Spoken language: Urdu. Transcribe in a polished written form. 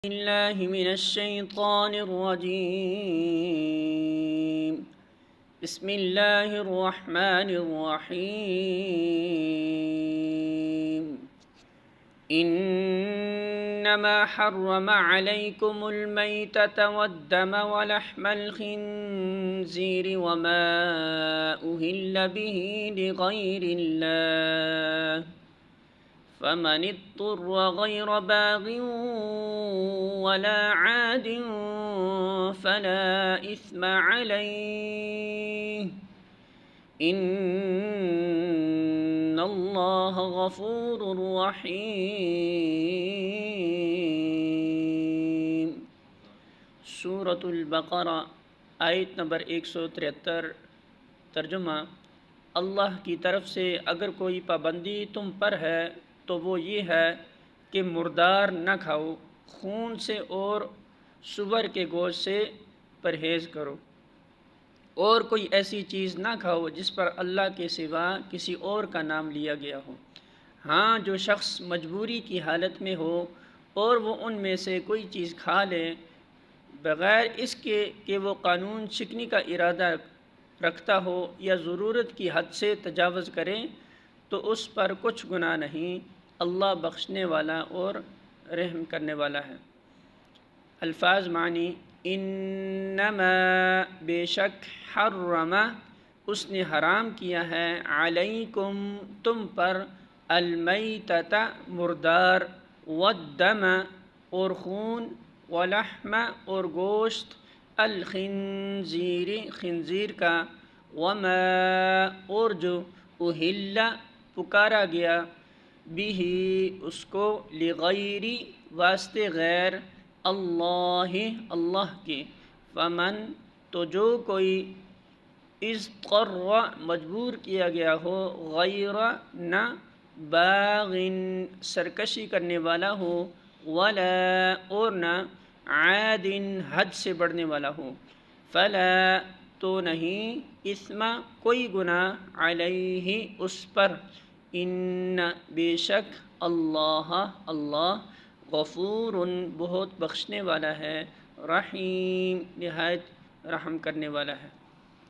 بالله من الشيطان الرجيم. بسم الله الرحمن الرحيم. إنما حرم عليكم الميتة والدم ولحم الخنزير وما أهل به لغير الله فمن اضطر غير باغ ولا عاد فلا إثم عليه إن الله غفور رحیم۔ سورۃ البقرہ آیت نمبر 173۔ ترجمہ: اللہ کی طرف سے اگر کوئی پابندی تم پر ہے تو وہ یہ ہے کہ مردار نہ کھاؤ، خون سے اور سور کے گوشت سے پرہیز کرو، اور کوئی ایسی چیز نہ کھاؤ جس پر اللہ کے سوا کسی اور کا نام لیا گیا ہو۔ ہاں، جو شخص مجبوری کی حالت میں ہو اور وہ ان میں سے کوئی چیز کھا لے بغیر اس کے کہ وہ قانون شکنی کا ارادہ رکھتا ہو یا ضرورت کی حد سے تجاوز کرے تو اس پر کچھ گناہ نہیں، اللہ بخشنے والا اور رحم کرنے والا ہے۔ الفاظ معنی: انما بے شک، حرم اس نے حرام کیا ہے، علیکم تم پر، المیتۃ مردار، والدم اور خون، ولحم اور گوشت، الخنزیر خنزیر کا، وما اور جو، اہل پکارا گیا، بھی اس کو، لغیر واسطے غیر، اللہ اللہ کے، فمن تو جو کوئی، اضطر مجبور کیا گیا ہو، غیر نہ، باغ سرکشی کرنے والا ہو، ولا اور نہ، عاد حد سے بڑھنے والا ہو، فلا تو نہیں، اثم کوئی گناہ، علیہ اس پر، ان بے شک، اللہ اللہ، غفور بہت بخشنے والا ہے، رحیم نہایت رحم کرنے والا ہے۔